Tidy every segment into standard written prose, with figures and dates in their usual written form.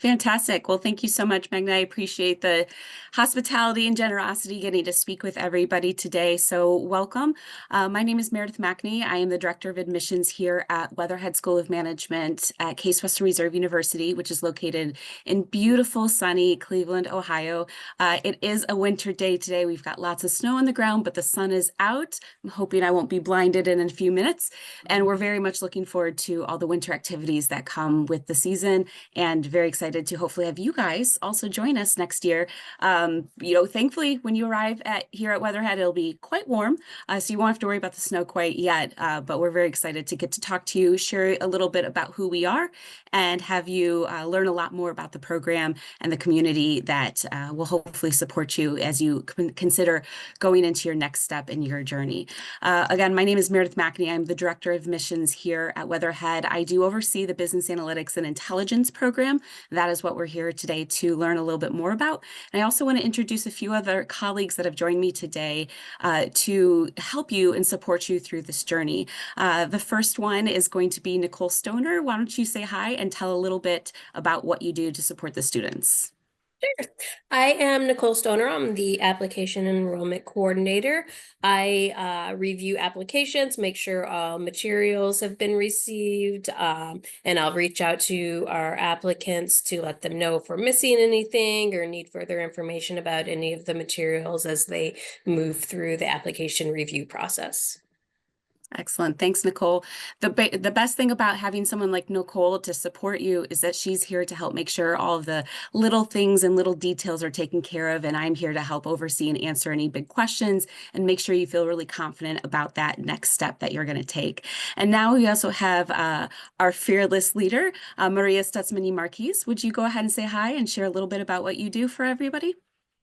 Fantastic. Well, thank you so much, Magna. I appreciate the hospitality and generosity getting to speak with everybody today. So welcome. My name is Meredith Mackney. I am the Director of Admissions here at Weatherhead School of Management at Case Western Reserve University, which is located in beautiful, sunny Cleveland, Ohio. It is a winter day today. We've got lots of snow on the ground, but the sun is out. I'm hoping I won't be blinded in a few minutes. And we're very much looking forward to all the winter activities that come with the season, and very excited to hopefully have you guys also join us next year. Thankfully, when you arrive here at Weatherhead, it'll be quite warm, so you won't have to worry about the snow quite yet, but we're very excited to get to talk to you, share a little bit about who we are, and have you learn a lot more about the program and the community that will hopefully support you as you consider going into your next step in your journey. Again, my name is Meredith Mackney. I'm the Director of Admissions here at Weatherhead. I do oversee the Business Analytics and Intelligence program. That is what we're here today to learn a little bit more about. And I also want to introduce a few other colleagues that have joined me today to help you and support you through this journey. The first one is going to be Nicole Stoner. Why don't you say hi and tell a little bit about what you do to support the students? Sure. I am Nicole Stoner. I'm the Application and Enrollment Coordinator. I review applications, make sure all materials have been received, and I'll reach out to our applicants to let them know if we're missing anything or need further information about any of the materials as they move through the application review process. Excellent. Thanks, Nicole. The best thing about having someone like Nicole to support you is that she's here to help make sure all of the little things and little details are taken care of, and I'm here to help oversee and answer any big questions and make sure you feel really confident about that next step that you're going to take. And now we also have our fearless leader, Maria Stutsman y Marquez. Would you go ahead and say hi and share a little bit about what you do for everybody?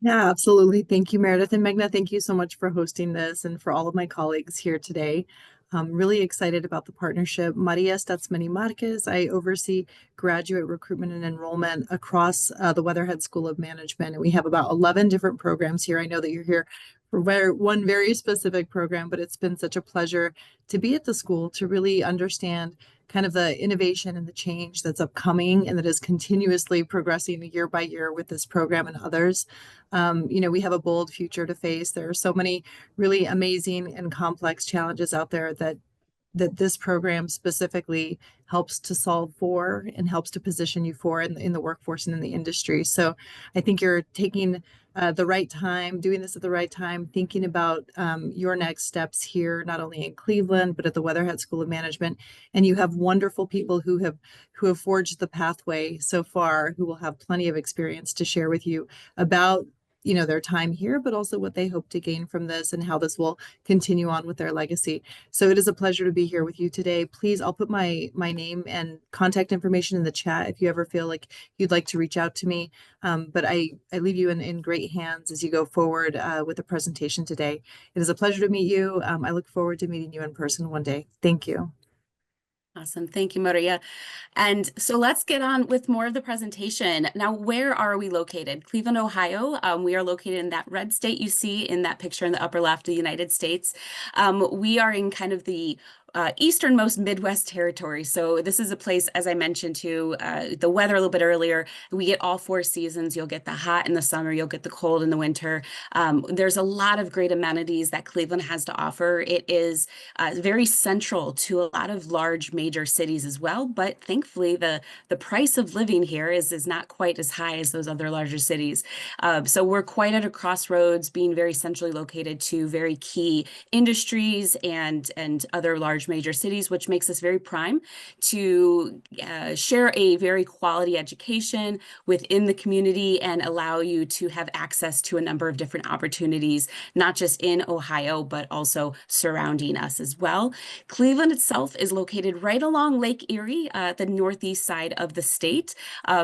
Yeah, absolutely. Thank you, Meredith and Megna. Thank you so much for hosting this and for all of my colleagues here today. I'm really excited about the partnership. Maria Stutsman y Marquez. I oversee graduate recruitment and enrollment across the Weatherhead School of Management. And we have about 11 different programs here. I know that you're here for one very specific program, but it's been such a pleasure to be at the school to really understand kind of the innovation and the change that's upcoming and that is continuously progressing year by year with this program and others. We have a bold future to face. There are so many really amazing and complex challenges out there that this program specifically helps to solve for and helps to position you for in the workforce and in the industry. So I think you're taking the right time, doing this at the right time, thinking about your next steps here, not only in Cleveland, but at the Weatherhead School of Management. And you have wonderful people who have forged the pathway so far, who will have plenty of experience to share with you about their time here, but also what they hope to gain from this and how this will continue on with their legacy. So it is a pleasure to be here with you today. Please, I'll put my name and contact information in the chat if you ever feel like you'd like to reach out to me. But I leave you in great hands as you go forward with the presentation today. It is a pleasure to meet you. I look forward to meeting you in person one day. Thank you. Awesome. Thank you, Maria. And so let's get on with more of the presentation. Now, where are we located? Cleveland, Ohio. We are located in that red state you see in that picture in the upper left of the United States. We are in kind of the easternmost Midwest territory. So this is a place, as I mentioned to the weather a little bit earlier, we get all four seasons. You'll get the hot in the summer, you'll get the cold in the winter. There's a lot of great amenities that Cleveland has to offer. It is very central to a lot of large major cities as well, but thankfully the price of living here is not quite as high as those other larger cities. So we're quite at a crossroads, being very centrally located to very key industries and other large major cities, which makes us very prime to share a very quality education within the community and allow you to have access to a number of different opportunities, not just in Ohio, but also surrounding us as well. Cleveland itself is located right along Lake Erie, the northeast side of the state.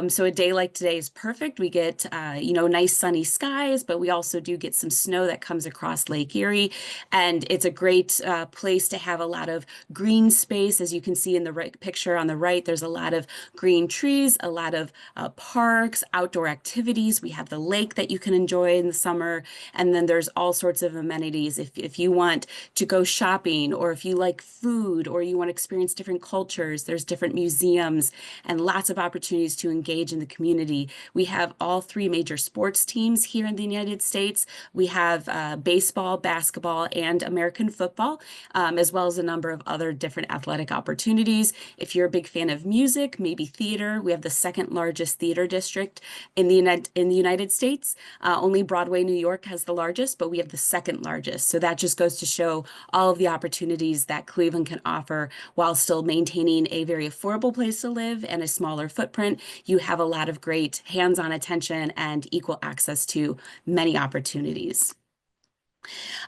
So a day like today is perfect. We get, nice sunny skies, but we also do get some snow that comes across Lake Erie. And it's a great place to have a lot of of green space. As you can see in the right picture on the right, there's a lot of green trees, a lot of parks, outdoor activities. We have the lake that you can enjoy in the summer. And then there's all sorts of amenities. If you want to go shopping, or if you like food, or you want to experience different cultures, there's different museums and lots of opportunities to engage in the community. We have all three major sports teams here in the United States. We have baseball, basketball, and American football, as well as a number of other different athletic opportunities. If you're a big fan of music, maybe theater, we have the second largest theater district in the United States. Only Broadway, New York has the largest, but we have the second largest. So that just goes to show all of the opportunities that Cleveland can offer while still maintaining a very affordable place to live and a smaller footprint. You have a lot of great hands-on attention and equal access to many opportunities.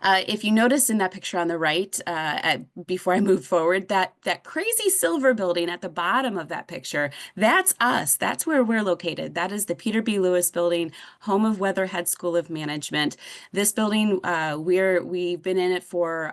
If you notice in that picture on the right, before I move forward, that crazy silver building at the bottom of that picture, that's us. That's where we're located. That is the Peter B. Lewis Building, home of Weatherhead School of Management. This building, we've been in it for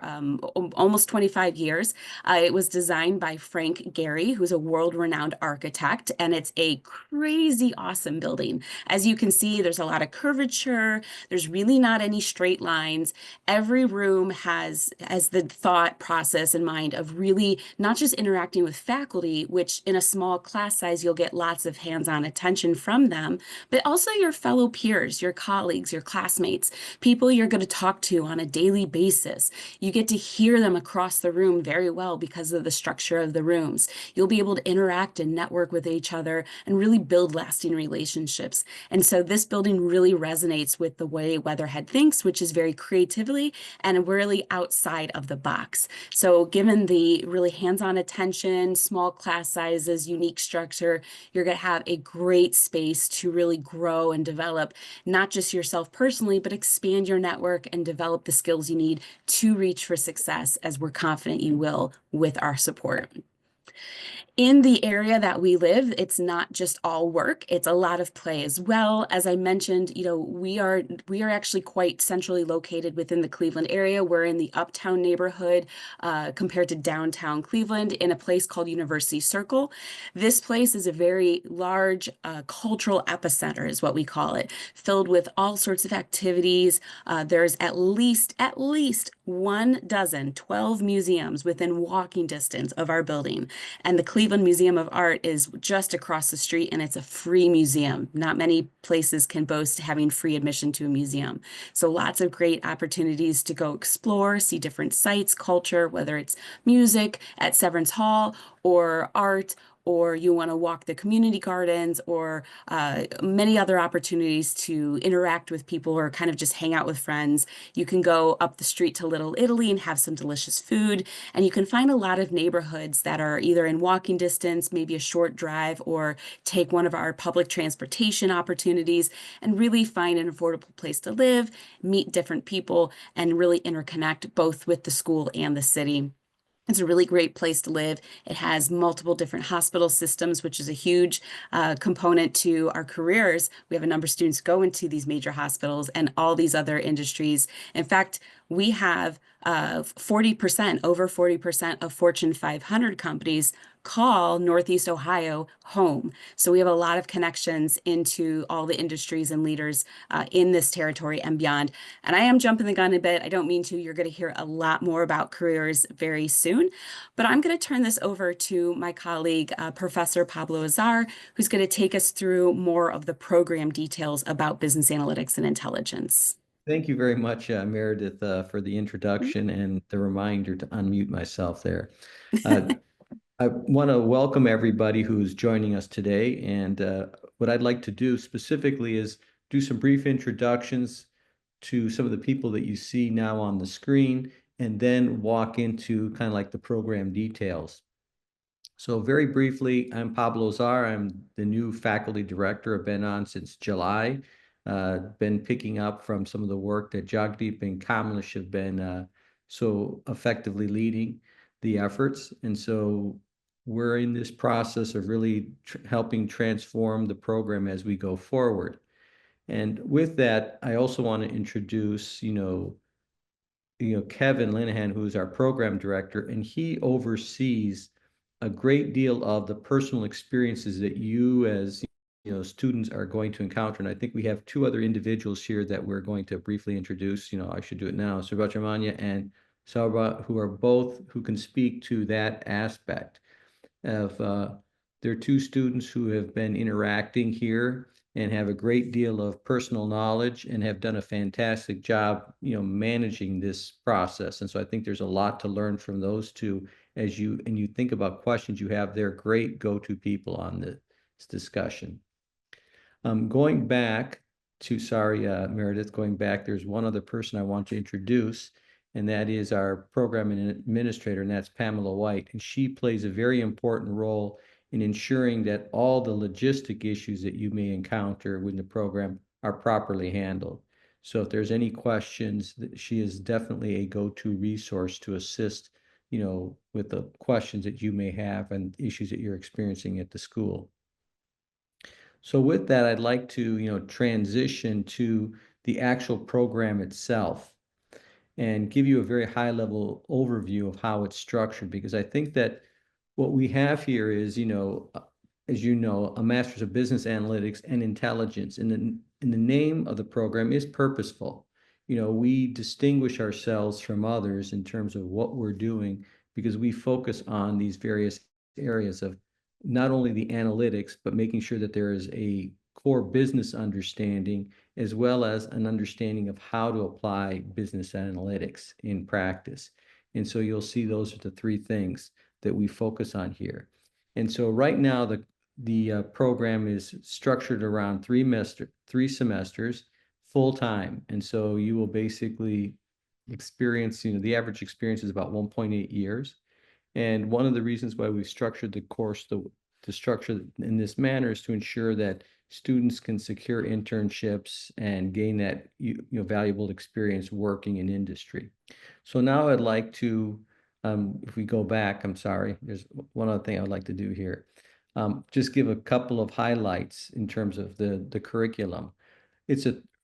almost 25 years. It was designed by Frank Gehry, who's a world-renowned architect, and it's a crazy awesome building. As you can see, there's a lot of curvature. There's really not any straight lines. Every room has the thought process in mind of really not just interacting with faculty, which in a small class size, you'll get lots of hands-on attention from them, but also your fellow peers, your colleagues, your classmates, people you're going to talk to on a daily basis. You get to hear them across the room very well because of the structure of the rooms. You'll be able to interact and network with each other and really build lasting relationships. And so this building really resonates with the way Weatherhead thinks, which is very creatively and really outside of the box. So given the really hands-on attention, small class sizes, unique structure, you're going to have a great space to really grow and develop not just yourself personally, but expand your network and develop the skills you need to reach for success, as we're confident you will with our support. In the area that we live, it's not just all work, it's a lot of play as well. As I mentioned, we are actually quite centrally located within the Cleveland area. We're in the uptown neighborhood compared to downtown Cleveland, in a place called University Circle. This place is a very large cultural epicenter, is what we call it, filled with all sorts of activities. There's at least 12 museums within walking distance of our building. And the Cleveland Museum of Art is just across the street, and it's a free museum. Not many places can boast having free admission to a museum. So lots of great opportunities to go explore, see different sites, culture, whether it's music at Severance Hall or art, or you want to walk the community gardens, or many other opportunities to interact with people or kind of just hang out with friends. You can go up the street to Little Italy and have some delicious food. And you can find a lot of neighborhoods that are either in walking distance, maybe a short drive, or take one of our public transportation opportunities and really find an affordable place to live, meet different people, and really interconnect both with the school and the city. It's a really great place to live. It has multiple different hospital systems, which is a huge component to our careers. We have a number of students go into these major hospitals and all these other industries. In fact, we have 40%, over 40% of Fortune 500 companies call Northeast Ohio home. So we have a lot of connections into all the industries and leaders in this territory and beyond. And I am jumping the gun a bit. I don't mean to. You're going to hear a lot more about careers very soon. But I'm going to turn this over to my colleague, Professor Pablo Azar, who's going to take us through more of the program details about business analytics and intelligence. Thank you very much, Meredith, for the introduction and the reminder to unmute myself there. I want to welcome everybody who's joining us today. And what I'd like to do specifically is do some brief introductions to some of the people that you see now on the screen, and then walk into kind of like the program details. So very briefly, I'm Pablo Azar. I'm the new faculty director. I've been on since July. Been picking up from some of the work that Jagdip and Kamlesh have been so effectively leading the efforts. And so we're in this process of really helping transform the program as we go forward. And with that, I also want to introduce, Kevin Lenahan, who's our program director, and he oversees a great deal of the personal experiences that you as students are going to encounter. And I think we have two other individuals here that we're going to briefly introduce. I should do it now. Subratramanya and Saurabh, who can speak to that aspect of there are two students who have been interacting here and have a great deal of personal knowledge and have done a fantastic job, managing this process. And so I think there's a lot to learn from those two as you think about questions you have. They're great go-to people on this discussion. Going back to, Meredith, there's one other person I want to introduce, and that is our program administrator, and that's Pamela White. And she plays a very important role in ensuring that all the logistic issues that you may encounter within the program are properly handled. So if there's any questions, she is definitely a go-to resource to assist, with the questions that you may have and issues that you're experiencing at the school. So with that, I'd like to, transition to the actual program itself and give you a very high level overview of how it's structured, because I think that what we have here is, as you know, a Master's of Business Analytics and Intelligence. And the name of the program is purposeful. We distinguish ourselves from others in terms of what we're doing because we focus on these various areas of not only the analytics, but making sure that there is a core business understanding as well as an understanding of how to apply business analytics in practice. And so you'll see those are the three things that we focus on here. And so right now, the program is structured around three semesters full time. And so you will basically experience, the average experience is about 1.8 years. And one of the reasons why we've structured the course to structure in this manner is to ensure that students can secure internships and gain that valuable experience working in industry. So now I'd like to, if we go back, I'm sorry, there's one other thing I'd like to do here. Just give a couple of highlights in terms of the curriculum.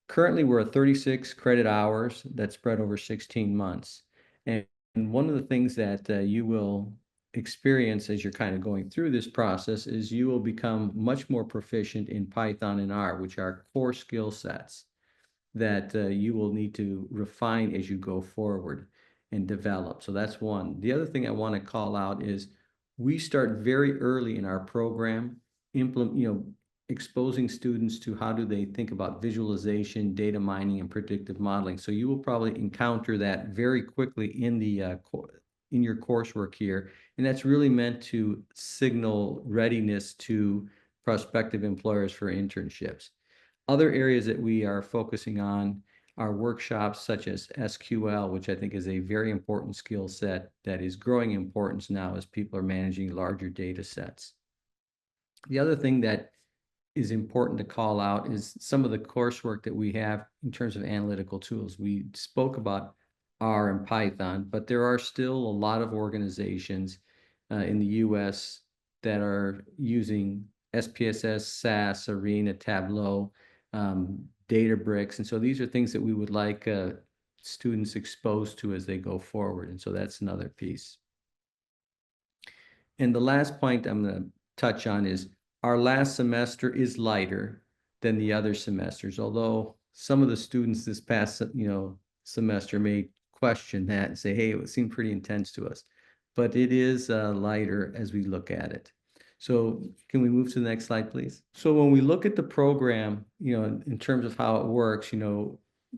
Currently we're at 36 credit hours that's spread over 16 months. And one of the things that you will experience as you're kind of going through this process is you will become much more proficient in Python and R, which are core skill sets that you will need to refine as you go forward and develop. So that's one. The other thing I want to call out is we start very early in our program, exposing students to how do they think about visualization, data mining, and predictive modeling. So you will probably encounter that very quickly in your coursework here. And that's really meant to signal readiness to prospective employers for internships. Other areas that we are focusing on are workshops such as SQL, which I think is a very important skill set that is growing in importance now as people are managing larger data sets. The other thing that is important to call out is some of the coursework that we have in terms of analytical tools. We spoke about R and Python, but there are still a lot of organizations in the US that are using SPSS, SAS, Arena, Tableau, Databricks. And so these are things that we would like students exposed to as they go forward. And so that's another piece. And the last point I'm going to touch on is our last semester is lighter than the other semesters, although some of the students this past semester may question that and say, hey, it seemed pretty intense to us. But it is lighter as we look at it. So can we move to the next slide, please? So when we look at the program, in terms of how it works,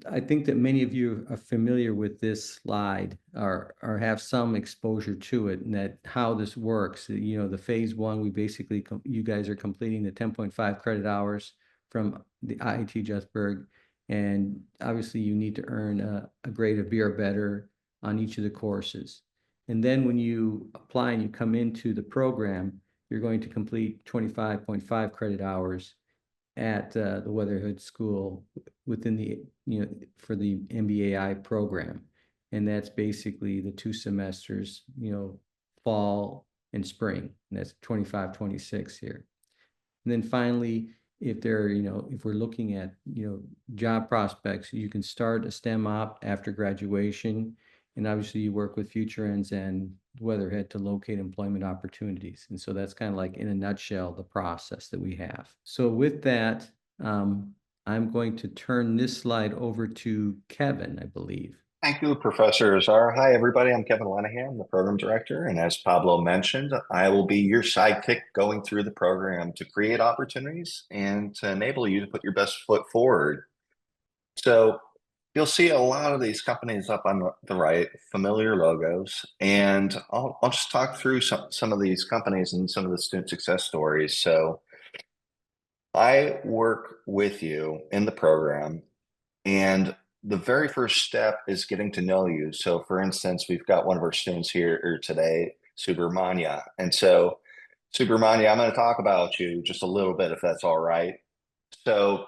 I think that many of you are familiar with this slide or have some exposure to it, and that how this works. The phase one, we basically, you guys are completing the 10.5 credit hours from the IIT Justburg, and obviously you need to earn a grade of B or better on each of the courses. And then when you apply and you come into the program, you're going to complete 25.5 credit hours at the Weatherhood School within the, for the MBAI program. And that's basically the 2 semesters, fall and spring. And that's 25, 26 here. And then finally, if they're, if we're looking at, job prospects, you can start a STEM op after graduation. And obviously you work with Futurense and Weatherhead to locate employment opportunities. And so that's kind of like, in a nutshell, the process that we have. So with that, I'm going to turn this slide over to Kevin, I believe. Thank you, Professor Azar. Hi, everybody. I'm Kevin Lenahan, the program director. And as Pablo mentioned, I will be your sidekick going through the program to create opportunities and to enable you to put your best foot forward. So you'll see a lot of these companies up on the right, familiar logos. And I'll just talk through some of these companies and some of the student success stories. So I work with you in the program, and the very first step is getting to know you. So for instance, we've got one of our students here today, Subramanya. And so Subramanya, I'm going to talk about you just a little bit, if that's all right. So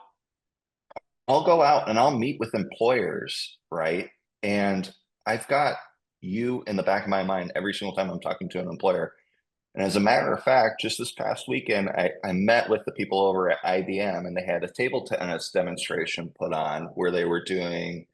I'll go out and I'll meet with employers, right? And I've got you in the back of my mind every single time I'm talking to an employer. And as a matter of fact, just this past weekend, I met with the people over at IBM, and they had a table tennis demonstration put on where they were doing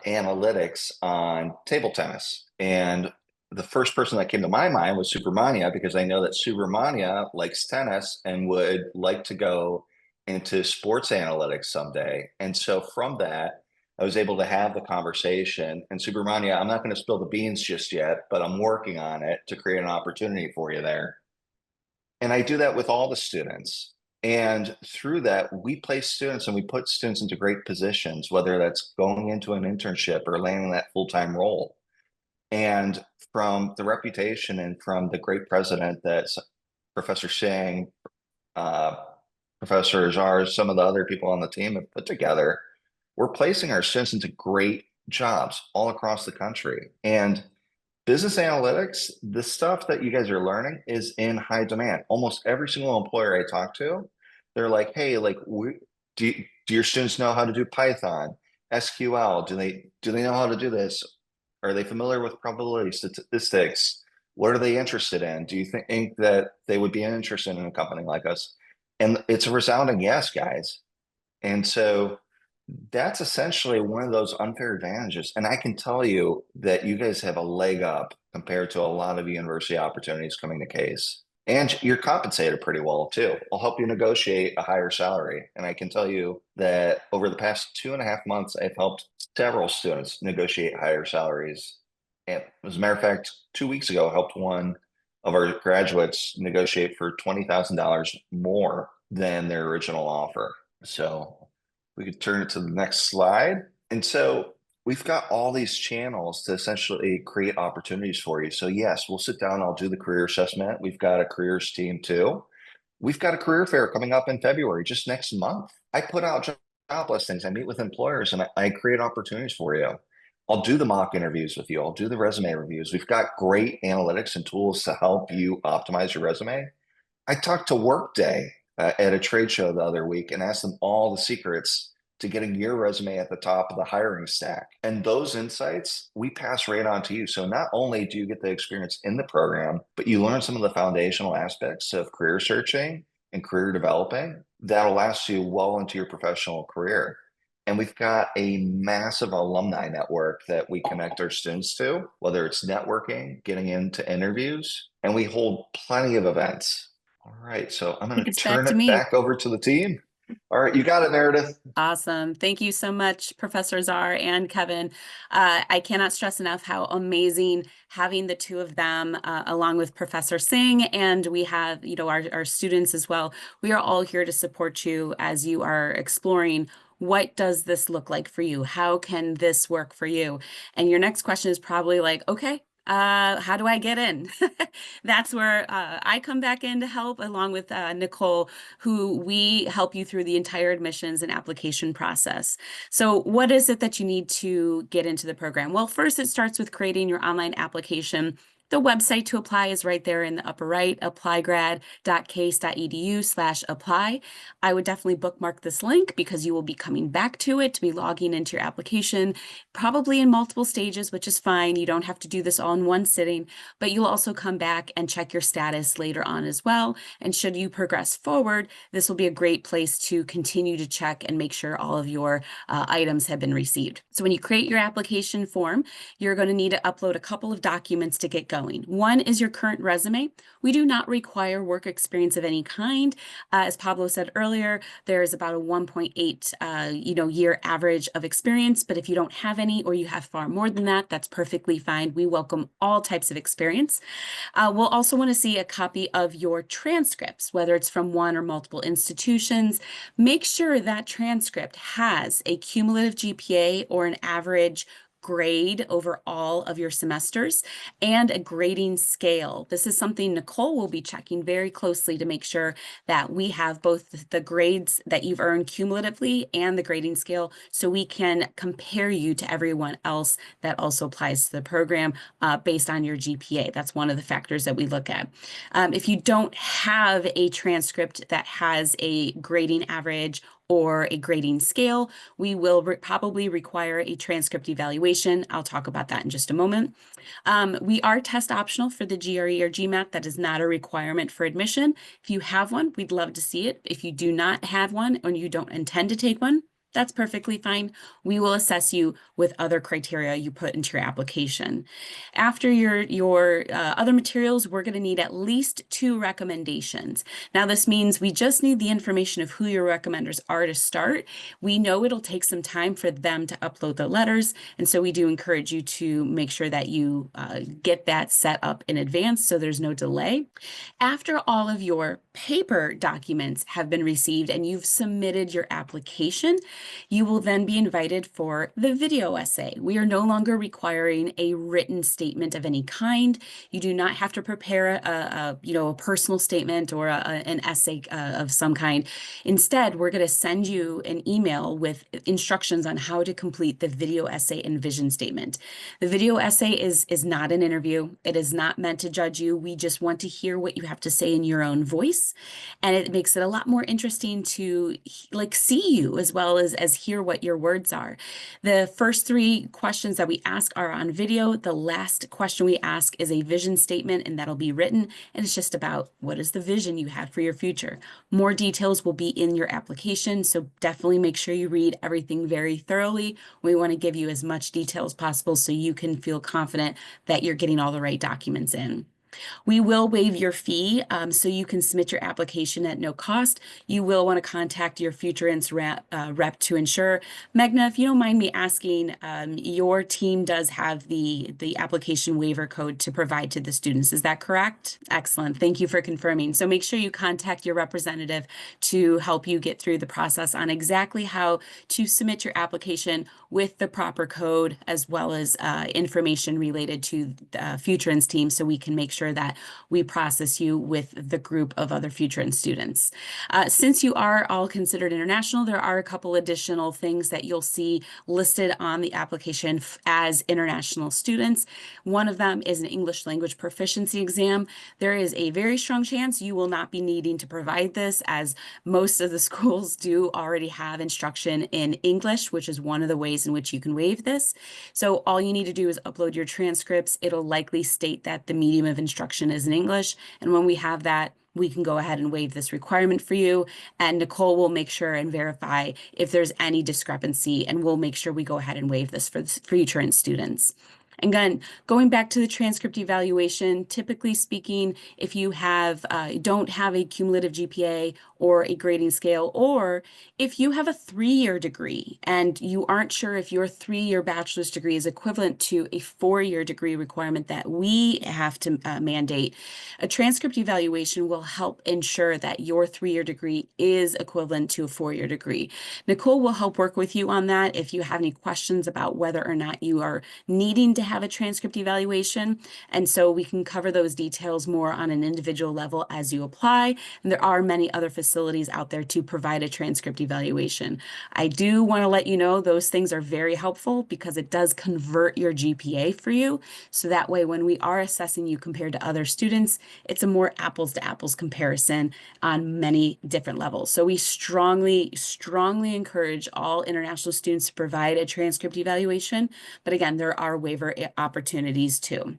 analytics on table tennis. And the first person that came to my mind was Subramanya, because I know that Subramanya likes tennis and would like to go into sports analytics someday. And so from that, I was able to have the conversation. And Subramanya, I'm not going to spill the beans just yet, but I'm working on it to create an opportunity for you there. And I do that with all the students. And through that, we place students and we put students into great positions, whether that's going into an internship or landing that full-time role. And from the reputation and from the great president that Professor Singh, Professor Azar, some of the other people on the team have put together, we're placing our students into great jobs all across the country. And business analytics, the stuff that you guys are learning is in high demand. Almost every single employer I talk to, they're like, hey, like, do your students know how to do Python, SQL? Do they know how to do this? Are they familiar with probability statistics? What are they interested in? Do you think that they would be interested in a company like us? And it's a resounding yes, guys. And so that's essentially one of those unfair advantages. And I can tell you that you guys have a leg up compared to a lot of university opportunities coming to Case. And you're compensated pretty well too. I'll help you negotiate a higher salary. And I can tell you that over the past 2.5 months, I've helped several students negotiate higher salaries. And as a matter of fact, 2 weeks ago, I helped one of our graduates negotiate for $20,000 more than their original offer. So we could turn it to the next slide. And so we've got all these channels to essentially create opportunities for you. So yes, we'll sit down, I'll do the career assessment. We've got a careers team too. We've got a career fair coming up in February, just next month. I put out job listings, I meet with employers, and I create opportunities for you. I'll do the mock interviews with you. I'll do the resume reviews. We've got great analytics and tools to help you optimize your resume. I talked to Workday at a trade show the other week and asked them all the secrets to getting your resume at the top of the hiring stack. And those insights we pass right on to you. So not only do you get the experience in the program, but you learn some of the foundational aspects of career searching and career developing that'll last you well into your professional career. And we've got a massive alumni network that we connect our students to, whether it's networking, getting into interviews, and we hold plenty of events. All right, so I'm going to turn it back over to the team. All right, you got it, Meredith. Awesome. Thank you so much, Professor Azar and Kevin. I cannot stress enough how amazing having the two of them along with Professor Singh, and we have, our students as well. We are all here to support you as you are exploring what does this look like for you? How can this work for you? And your next question is probably like, okay, how do I get in? That's where I come back in to help along with Nicole, who we help you through the entire admissions and application process. So what is it that you need to get into the program? Well, first it starts with creating your online application The website to apply is right there in the upper right, applygrad.case.edu/apply. I would definitely bookmark this link because you will be coming back to it to be logging into your application, probably in multiple stages, which is fine. You don't have to do this all in one sitting, but you'll also come back and check your status later on as well. And should you progress forward, this will be a great place to continue to check and make sure all of your items have been received. So when you create your application form, you're going to need to upload a couple of documents to get going. One is your current resume. We do not require work experience of any kind. As Pablo said earlier, there is about a 1.8 year average of experience, but if you don't have any or you have far more than that, that's perfectly fine. We welcome all types of experience. We'll also want to see a copy of your transcripts, whether it's from one or multiple institutions. Make sure that transcript has a cumulative GPA or an average grade over all of your semesters and a grading scale. This is something Nicole will be checking very closely to make sure that we have both the grades that you've earned cumulatively and the grading scale so we can compare you to everyone else that also applies to the program based on your GPA. That's one of the factors that we look at. If you don't have a transcript that has a grading average or a grading scale, we will probably require a transcript evaluation. I'll talk about that in just a moment. We are test optional for the GRE or GMAT. That is not a requirement for admission. If you have one, we'd love to see it. If you do not have one or you don't intend to take one, that's perfectly fine. We will assess you with other criteria you put into your application. After your other materials, we're going to need at least 2 recommendations. Now, this means we just need the information of who your recommenders are to start. We know it'll take some time for them to upload the letters, and so we do encourage you to make sure that you get that set up in advance so there's no delay. After all of your paper documents have been received and you've submitted your application, you will then be invited for the video essay. We are no longer requiring a written statement of any kind. You do not have to prepare a personal statement or an essay of some kind. Instead, we're going to send you an email with instructions on how to complete the video essay and vision statement. The video essay is not an interview. It is not meant to judge you. We just want to hear what you have to say in your own voice. And it makes it a lot more interesting to see you as well as hear what your words are. The first 3 questions that we ask are on video. The last question we ask is a vision statement, and that'll be written. And it's just about what is the vision you have for your future. More details will be in your application, so definitely make sure you read everything very thoroughly. We want to give you as much detail as possible so you can feel confident that you're getting all the right documents in. We will waive your fee, so you can submit your application at no cost. You will want to contact your Futurense rep to ensure. Meghna, if you don't mind me asking, your team does have the application waiver code to provide to the students. Is that correct? Excellent. Thank you for confirming. So make sure you contact your representative to help you get through the process on exactly how to submit your application with the proper code as well as information related to the Futurense team so we can make sure that we process you with the group of other Futurense students. Since you are all considered international, there are a couple additional things that you'll see listed on the application as international students. One of them is an English language proficiency exam. There is a very strong chance you will not be needing to provide this, as most of the schools do already have instruction in English, which is one of the ways in which you can waive this. So all you need to do is upload your transcripts. It'll likely state that the medium of instruction is in English. And when we have that, we can go ahead and waive this requirement for you. And Nicole will make sure and verify if there's any discrepancy, and we'll make sure we go ahead and waive this for Futurense students. Again, going back to the transcript evaluation, typically speaking, if you don't have a cumulative GPA or a grading scale, or if you have a 3-year degree and you aren't sure if your 3-year bachelor's degree is equivalent to a 4-year degree requirement that we have to mandate, a transcript evaluation will help ensure that your 3-year degree is equivalent to a 4-year degree. Nicole will help work with you on that if you have any questions about whether or not you are needing to have a transcript evaluation. And so we can cover those details more on an individual level as you apply. And there are many other facilities out there to provide a transcript evaluation. I do want to let you know those things are very helpful because it does convert your GPA for you. So that way, when we are assessing you compared to other students, it's a more apples to apples comparison on many different levels. So we strongly encourage all international students to provide a transcript evaluation. But again, there are waiver opportunities too.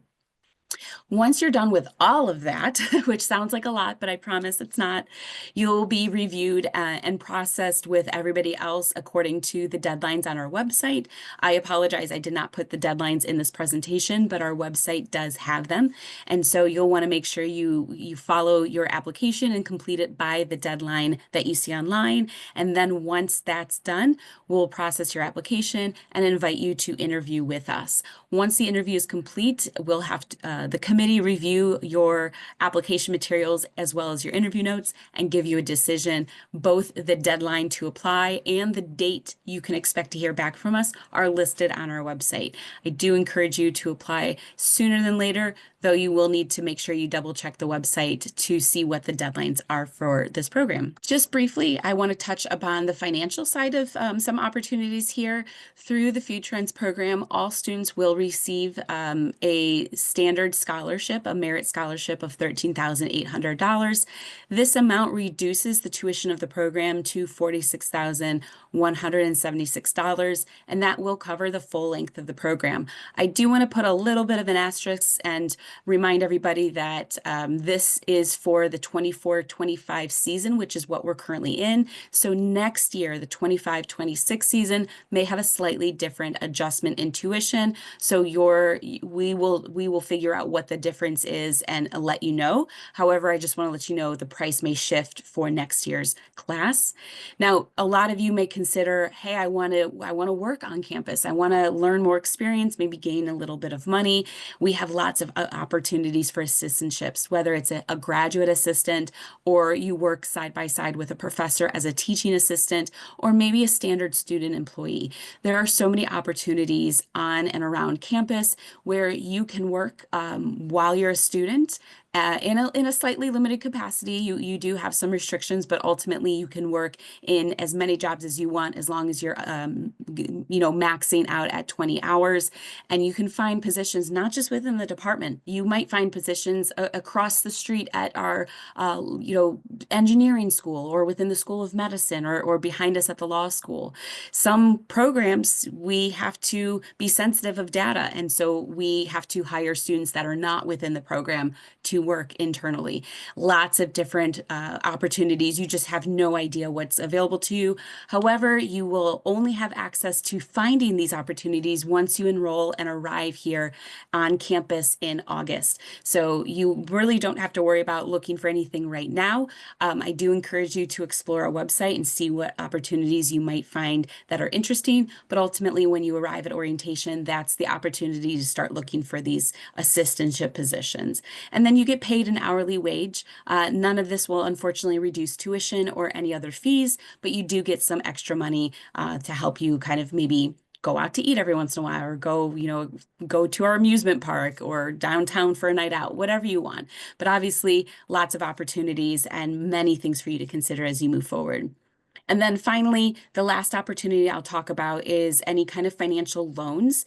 Once you're done with all of that, which sounds like a lot, but I promise it's not, you'll be reviewed and processed with everybody else according to the deadlines on our website. I apologize, I did not put the deadlines in this presentation, but our website does have them. And so you'll want to make sure you follow your application and complete it by the deadline that you see online. And then once that's done, we'll process your application and invite you to interview with us. Once the interview is complete, we'll have the committee review your application materials as well as your interview notes and give you a decision. Both the deadline to apply and the date you can expect to hear back from us are listed on our website. I do encourage you to apply sooner than later, though you will need to make sure you double check the website to see what the deadlines are for this program. Just briefly, I want to touch upon the financial side of some opportunities here. Through the Futurense program, all students will receive a standard scholarship, a merit scholarship of $13,800. This amount reduces the tuition of the program to $46,176, and that will cover the full length of the program. I do want to put a little bit of an asterisk and remind everybody that this is for the 24-25 season, which is what we're currently in. So next year, the 25-26 season may have a slightly different adjustment in tuition. So we will figure out what the difference is and let you know. However, I just want to let you know the price may shift for next year's class. Now, a lot of you may consider, hey, I want to work on campus. I want to learn more experience, maybe gain a little bit of money. We have lots of opportunities for assistantships, whether it's a graduate assistant or you work side by side with a professor as a teaching assistant, or maybe a standard student employee. There are so many opportunities on and around campus where you can work while you're a student. In a slightly limited capacity, you do have some restrictions, but ultimately you can work in as many jobs as you want as long as you're maxing out at 20 hours. And you can find positions not just within the department. You might find positions across the street at our engineering school or within the School of Medicine or behind us at the law school. Some programs we have to be sensitive of data, and so we have to hire students that are not within the program to work internally. Lots of different opportunities. You just have no idea what's available to you. However, you will only have access to finding these opportunities once you enroll and arrive here on campus in August. So you really don't have to worry about looking for anything right now. I do encourage you to explore our website and see what opportunities you might find that are interesting. But ultimately, when you arrive at orientation, that's the opportunity to start looking for these assistantship positions. And then you get paid an hourly wage. None of this will unfortunately reduce tuition or any other fees, but you do get some extra money to help you kind of maybe go out to eat every once in a while or go to our amusement park or downtown for a night out, whatever you want. But obviously lots of opportunities and many things for you to consider as you move forward. And then finally, the last opportunity I'll talk about is any kind of financial loans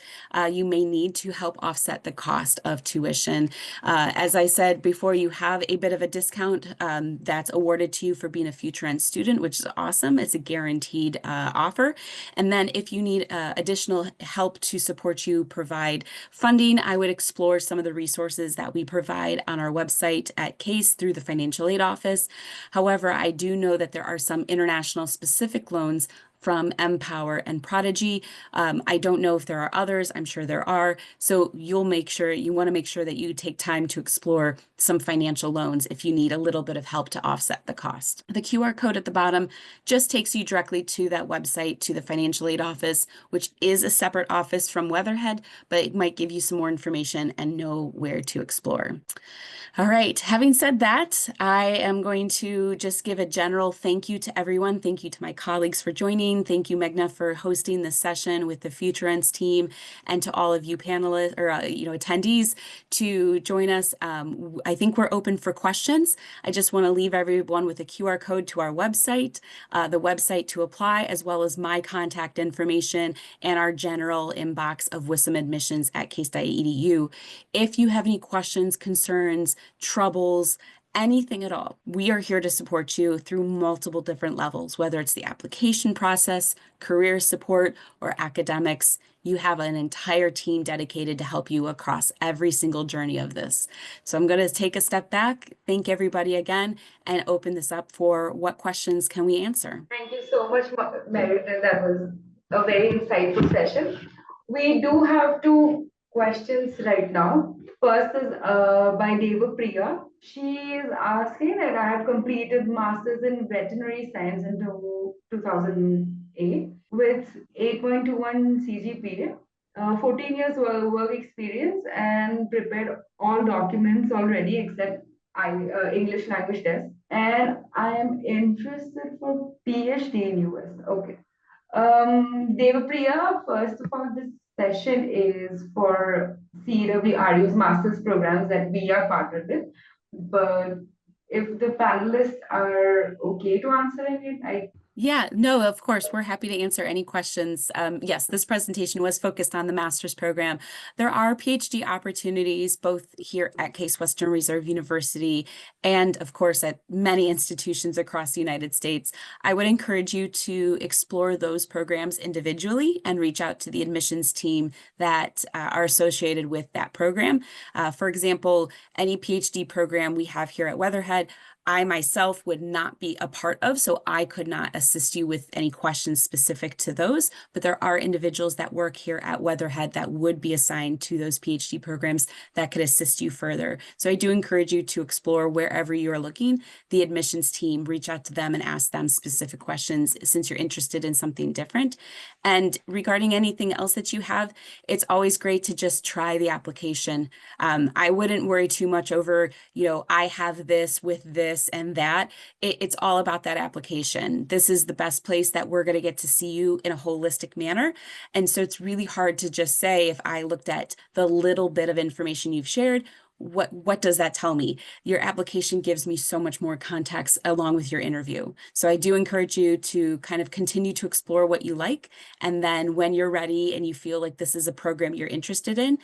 you may need to help offset the cost of tuition. As I said before, you have a bit of a discount that's awarded to you for being a Futurense student, which is awesome. It's a guaranteed offer. And then if you need additional help to support you provide funding, I would explore some of the resources that we provide on our website at CASE through the Financial Aid Office. However, I do know that there are some international specific loans from Empower and Prodigy. I don't know if there are others. I'm sure there are. So you want to make sure that you take time to explore some financial loans if you need a little bit of help to offset the cost. The QR code at the bottom just takes you directly to that website, to the Financial Aid Office, which is a separate office from Weatherhead, but it might give you some more information and know where to explore. All right, having said that, I am going to just give a general thank you to everyone. Thank you to my colleagues for joining. Singh. Thank you, Meghna, for hosting this session with the Futurense team, and to all of you panelists or attendees to join us. I think we're open for questions. I just want to leave everyone with a QR code to our website, the website to apply, as well as my contact information and our general inbox of WISM admissions at case.edu. If you have any questions, concerns, troubles, anything at all, we are here to support you through multiple different levels, whether it's the application process, career support, or academics. You have an entire team dedicated to help you across every single journey of this. So I'm going to take a step back, thank everybody again, and open this up for what questions can we answer. Thank you so much, Meredith. That was a very insightful session. We do have two questions right now. First is by Deva Priya. She is asking that I have completed Masters in Veterinary Science in 2008 with 8.21 CGPA, 14 years work experience, and prepared all documents already except English language test. And I am interested for PhD in US. Okay. Devapriya, first of all, this session is for CWRU's master's programs that we are partnered with. But if the panelists are okay to answer it, Yeah, no, of course, we're happy to answer any questions. Yes, this presentation was focused on the master's program. There are PhD opportunities both here at Case Western Reserve University and, of course, at many institutions across the United States. I would encourage you to explore those programs individually and reach out to the admissions team that are associated with that program. For example, any PhD program we have here at Weatherhead, I myself would not be a part of, so I could not assist you with any questions specific to those, but there are individuals that work here at Weatherhead that would be assigned to those PhD programs that could assist you further. So I do encourage you to explore wherever you are looking, the admissions team, reach out to them and ask them specific questions since you're interested in something different. And regarding anything else that you have, it's always great to just try the application. I wouldn't worry too much over, I have this with this and that. It's all about that application. This is the best place that we're going to get to see you in a holistic manner. And so it's really hard to just say, if I looked at the little bit of information you've shared, what does that tell me? Your application gives me so much more context along with your interview. So I do encourage you to kind of continue to explore what you like. And then when you're ready and you feel like this is a program you're interested in,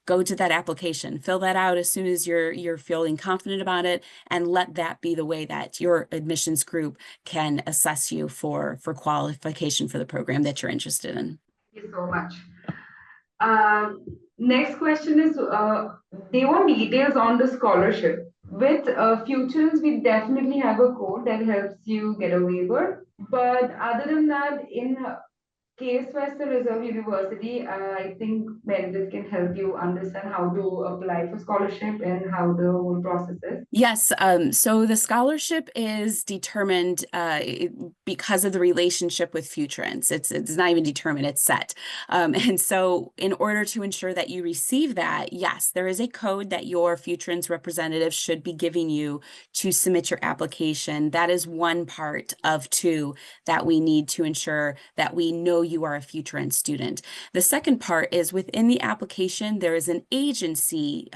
go to that application, fill that out as soon as you're feeling confident about it, and let that be the way that your admissions group can assess you for qualification for the program that you're interested in. Thank you so much. Next question is, they want details on the scholarship. With Futurense, we definitely have a code that helps you get a waiver. But other than that, in Case Western Reserve University, I think Meredith can help you understand how to apply for scholarship and how the whole process is. Yes, so the scholarship is determined because of the relationship with Futurense. It's not even determined, it's set. And so in order to ensure that you receive that, yes, there is a code that your Futurense representative should be giving you to submit your application. That is one part of two that we need to ensure that we know you are a Futurense student. The second part is within the application, there is an agency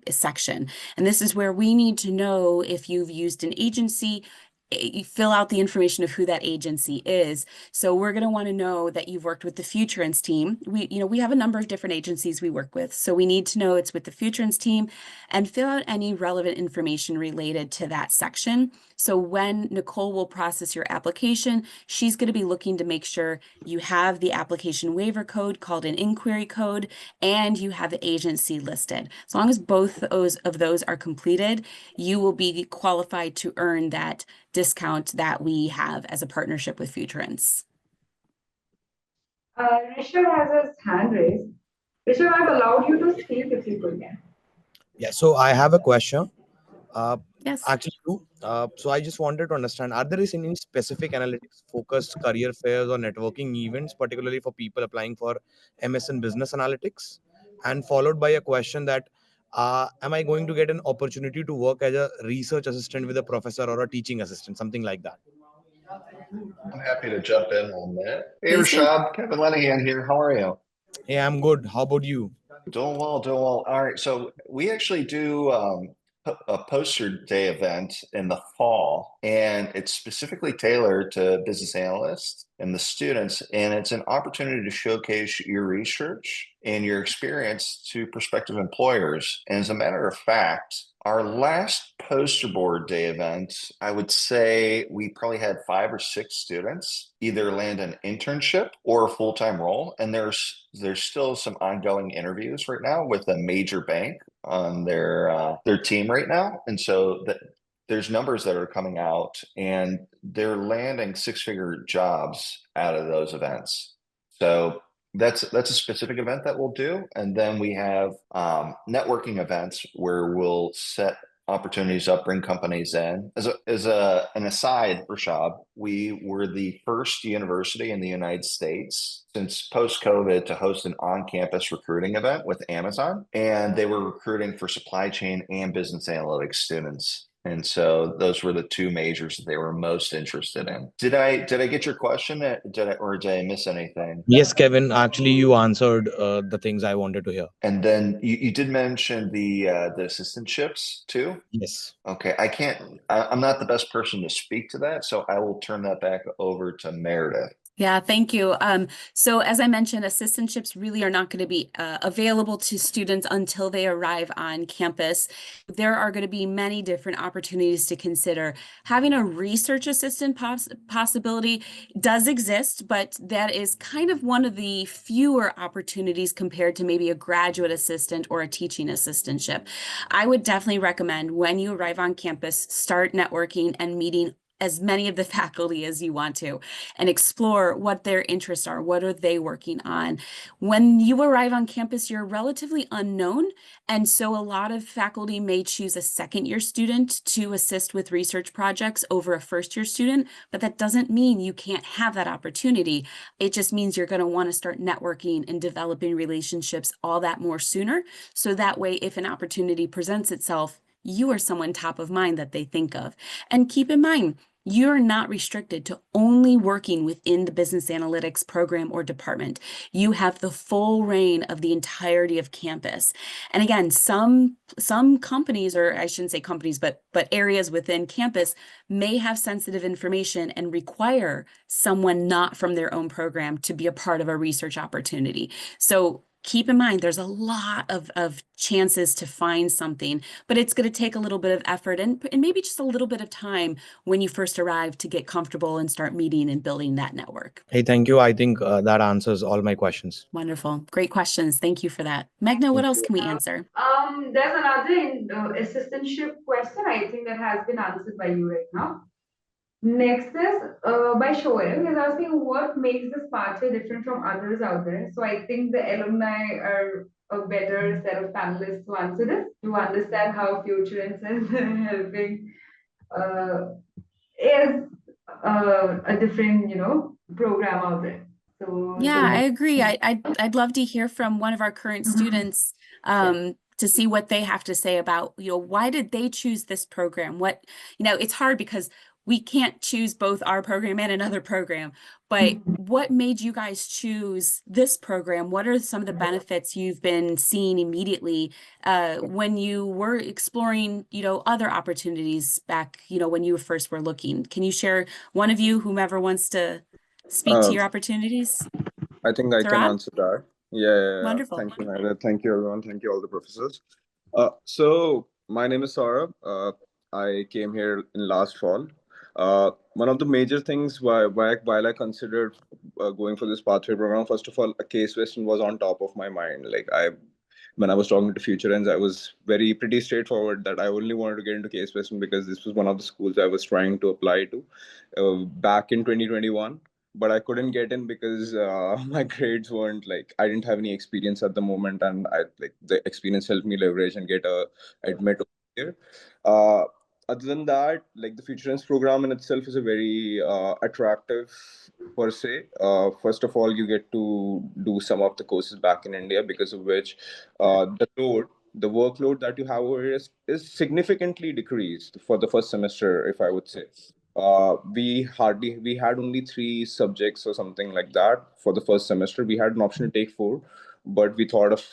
section. And this is where we need to know if you've used an agency. You fill out the information of who that agency is. So we're going to want to know that you've worked with the Futurense team. We have a number of different agencies we work with. So we need to know it's with the Futurense team and fill out any relevant information related to that section. So when Nicole will process your application, she's going to be looking to make sure you have the application waiver code called an inquiry code, and you have the agency listed. As long as both of those are completed, you will be qualified to earn that discount that we have as a partnership with Futurense. Rishabh has his hand raised. Rishabh, I've allowed you to speak if you could. Yeah, so I have a question. Yes. Actually, so I just wanted to understand, are there is any specific analytics focused career fairs or networking events, particularly for people applying for MS in business analytics? And followed by a question that, am I going to get an opportunity to work as a research assistant with a professor or a teaching assistant, something like that? I'm happy to jump in on that. Hey, Please do. Rashad, Kevin Lenahan here. How are you? Hey, I'm good. How about you? Doing well, doing well. All right, so we actually do a poster day event in the fall, and it's specifically tailored to business analysts and the students, and it's an opportunity to showcase your research and your experience to prospective employers. And as a matter of fact, our last poster board day event, I would say we probably had 5 or 6 students either land an internship or a full-time role. And there's still some ongoing interviews right now with a major bank on their team right now. And so there's numbers that are coming out and they're landing 6-figure jobs out of those events. So that's a specific event that we'll do. And then we have networking events where we'll set opportunities up, bring companies in. As an aside, Rashad, we were the first university in the United States since post-COVID to host an on-campus recruiting event with Amazon, and they were recruiting for supply chain and business analytics students. And so those were the 2 majors that they were most interested in. Did I get your question? Did I miss anything? Yes, Kevin. Actually, you answered the things I wanted to hear. And then you did mention the assistantships too. Yes. Okay, I'm not the best person to speak to that, so I will turn that back over to Meredith. Yeah, thank you. So as I mentioned, assistantships really are not going to be available to students until they arrive on campus. There are going to be many different opportunities to consider. Having a research assistant possibility does exist, but that is kind of one of the fewer opportunities compared to maybe a graduate assistant or a teaching assistantship. I would definitely recommend when you arrive on campus, start networking and meeting as many of the faculty as you want to, and explore what their interests are. What are they working on? When you arrive on campus, you're relatively unknown. And so a lot of faculty may choose a second-year student to assist with research projects over a first-year student, but that doesn't mean you can't have that opportunity. It just means you're going to want to start networking and developing relationships all that more sooner. So that way, if an opportunity presents itself, you are someone top of mind that they think of. And keep in mind, you're not restricted to only working within the business analytics program or department. You have the full reign of the entirety of campus. And again, some companies, or I shouldn't say companies, but areas within campus may have sensitive information and require someone not from their own program to be a part of a research opportunity. So keep in mind, there's a lot of chances to find something, but it's going to take a little bit of effort and maybe just a little bit of time when you first arrive to get comfortable and start meeting and building that network. Hey, thank you. I think that answers all my questions. Wonderful. Great questions. Thank you for that. Megna, what else can we answer? There's another assistantship question I think that has been answered by you right now. Next is by Shoaib. He's asking what makes this pathway different from others out there. So I think the alumni are a better set of panelists to answer this, to understand how Futurense is helping is a different, program out there. So yeah, I agree. I'd love to hear from one of our current students to see what they have to say about, why did they choose this program? It's hard because we can't choose both our program and another program, but what made you guys choose this program? What are some of the benefits you've been seeing immediately when you were exploring, other opportunities back, when you first were looking? Can you share, one of you, whomever wants to speak to your opportunities? I think I can Saurabh? answer that. Yeah. Wonderful. Thank you, Meredith. Thank you, everyone. Thank you, all the professors. So my name is Saurabh. I came here in last fall. One of the major things while I considered going for this pathway program, first of all, a Case Western was on top of my mind. When I was talking to Futurense, I was pretty straightforward that I only wanted to get into Case Western because this was one of the schools I was trying to apply to back in 2021. But I couldn't get in because my grades weren't I didn't have any experience at the moment, and the experience helped me leverage and get a admit here. Other than that, the Futurense program in itself is a very attractive per se. First of all, you get to do some of the courses back in India, because of which the workload that you have over here is significantly decreased for the first semester, if I would say. we had only 3 subjects or something like that for the first semester. We had an option to take 4, but we thought of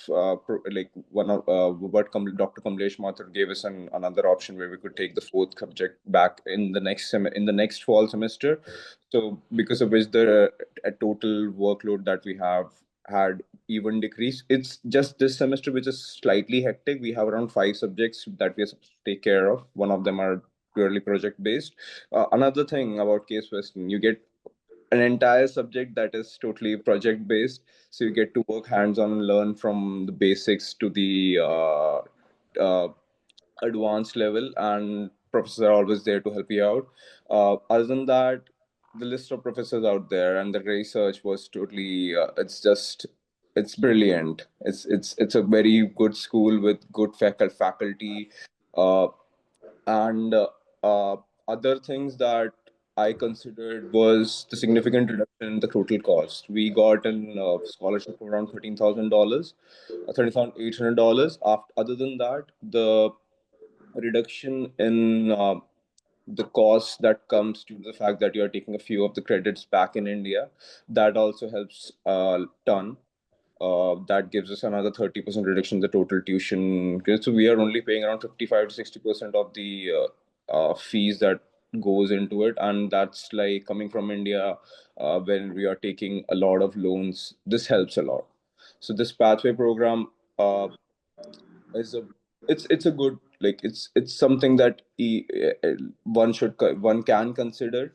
like one of what Dr. Kamlesh Mathur gave us another option where we could take the 4th subject back in the next fall semester. So because of which the a total workload that we have had even decreased. It's just this semester which is slightly hectic. We have around 5 subjects that we are supposed to take care of. One of them are purely project based. Another thing about Case Western, you get an entire subject that is totally project based. So you get to work hands on and learn from the basics to the uh, advanced level, and professors are always there to help you out. Other than that, the list of professors out there and the research was totally, it's brilliant. It's a very good school with good faculty. Uh, and Other things that I considered was the significant reduction in the total cost. We got an scholarship of around $13,000, $13,800. Other than that, the reduction in the cost that comes due to the fact that you're taking a few of the credits back in India, that also helps a ton. That gives us another 30% reduction in the total tuition. Okay, so we are only paying around 55 to 60% of the fees that goes into it, and that's like coming from India when we are taking a lot of loans. This helps a lot. So this pathway program is a it's a good, like it's something that one can consider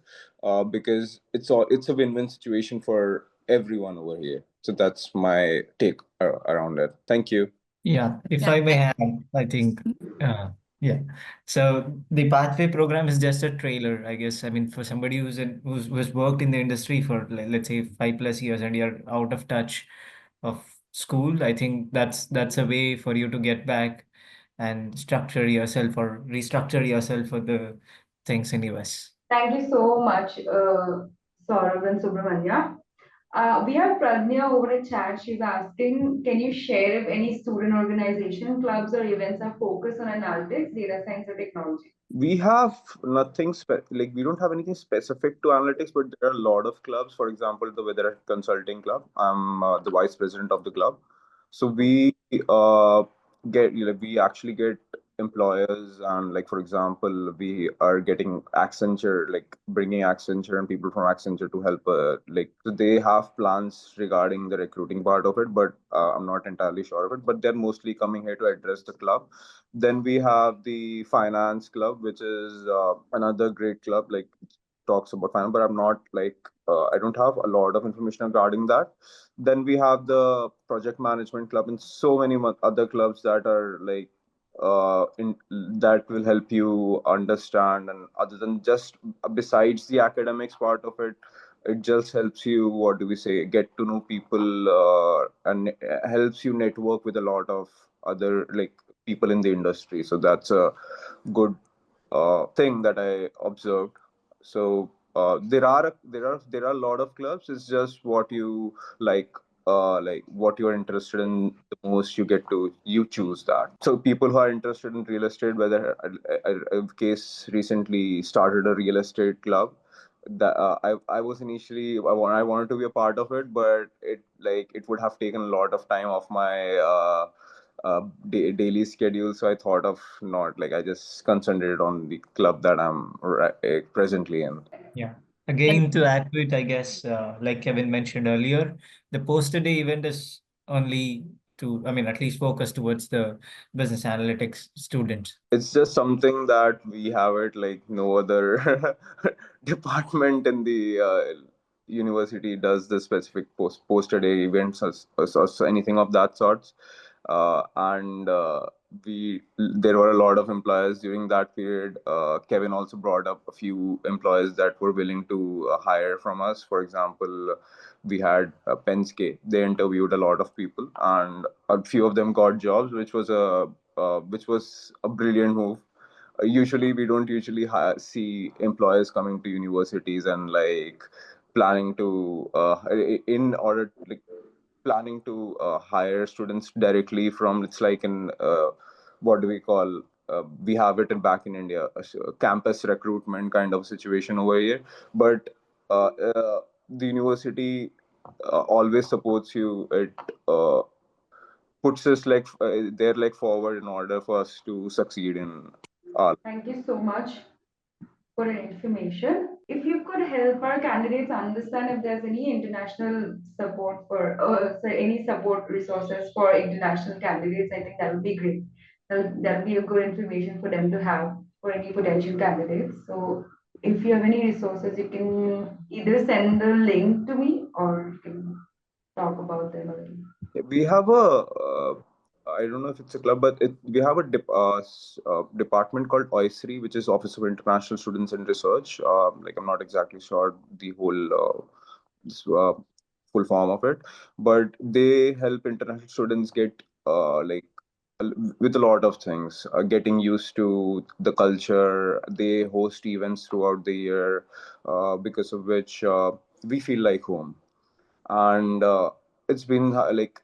because it's a win-win situation for everyone over here. So that's my take around it. Thank you. Yeah, if Yeah, I may add, I think, uh, yeah. So the pathway program is just a trailer, I guess. I mean, for somebody who's worked in the industry for let's say 5+ years and you're out of touch of school, I think that's a way for you to get back and structure yourself or restructure yourself for the things in US. Thank you so much, Saurav and Subramanya. We have Pradnya over a chat. She's asking, can you share if any student organization, clubs, or events are focused on analytics, data science, or technology? We have nothing like we don't have anything specific to analytics, but there are a lot of clubs. For example, the Weather Consulting Club. I'm the vice president of the club. So we actually get employers, and like for example, we are getting Accenture, like bringing Accenture and people from Accenture to help. Like so they have plans regarding the recruiting part of it, but I'm not entirely sure of it. But they're mostly coming here to address the club. Then we have the finance club, which is another great club. Like talks about finance, but I'm not like I don't have a lot of information regarding that. Then we have the project management club and so many other clubs that are like in that will help you understand, and other than just besides the academics part of it, it just helps you, what do we say, get to know people and helps you network with a lot of other like people in the industry. So that's a good thing that I observed. So there are a lot of clubs. It's just what you like what you're interested in the most. You choose that. So people who are interested in real estate, whether Case recently started a real estate club. That I was initially I wanted to be a part of it, but it would have taken a lot of time off my daily schedule. So I thought of not like I just concentrated on the club that I'm presently in. Yeah. Again, to add to it, I guess, like Kevin mentioned earlier, the poster day event is only I mean, at least focused towards the business analytics students. It's just something that we have it like no other department in the university does the specific poster day events or anything of that sorts. And we There were a lot of employers during that period. Kevin also brought up a few employers that were willing to hire from us. For example, we had Penske. They interviewed a lot of people, and a few of them got jobs, which was a brilliant move. Usually, we don't usually see employers coming to universities and like planning to in order like planning to hire students directly from, it's like in what do we call, we have it back in India, a campus recruitment kind of situation over here. But the university always supports you. It puts us like they're like forward in order for us to succeed in our. Thank you so much for your information. If you could help our candidates understand if there's any international support for, any support resources for international candidates, I think that would be great. That would be a good information for them to have for any potential candidates. So if you have any resources, you can either send the link to me or you can talk about them a little. We have a, I don't know if it's a club, but we have a department called OISRI, which is Office of International Students and Research. Like I'm not exactly sure the whole full form of it, but they help international students get like with a lot of things, getting used to the culture. They host events throughout the year, because of which we feel like home. And it's been like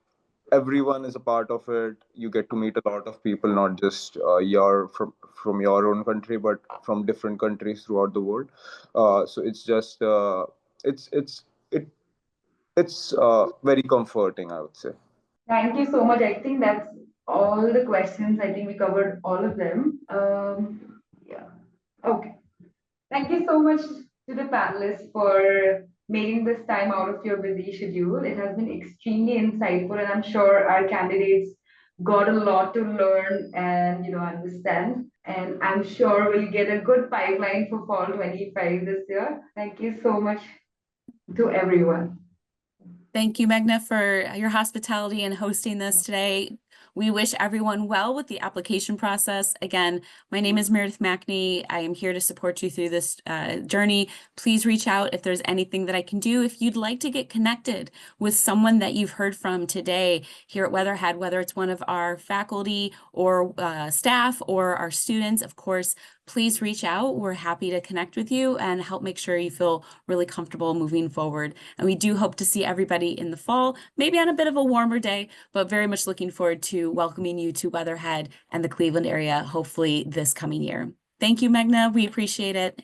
everyone is a part of it. You get to meet a lot of people, not just from your own country, but from different countries throughout the world. So it's just it's very comforting, I would say. Thank you so much. I think that's all the questions. I think we covered all of them. Yeah. Okay. Thank you so much to the panelists for making this time out of your busy schedule. It has been extremely insightful, and I'm sure our candidates got a lot to learn and understand. And I'm sure we'll get a good pipeline for fall 25 this year. Thank you so much to everyone. Thank you, Meghna, for your hospitality and hosting this today. We wish everyone well with the application process. Again, my name is Meredith Mackney. I am here to support you through this journey. Please reach out if there's anything that I can do. If you'd like to get connected with someone that you've heard from today here at Weatherhead, whether it's one of our faculty or staff or our students, of course, please reach out. We're happy to connect with you and help make sure you feel really comfortable moving forward. And we do hope to see everybody in the fall, maybe on a bit of a warmer day, but very much looking forward to welcoming you to Weatherhead and the Cleveland area, hopefully this coming year. Thank you, Meghna. We appreciate it.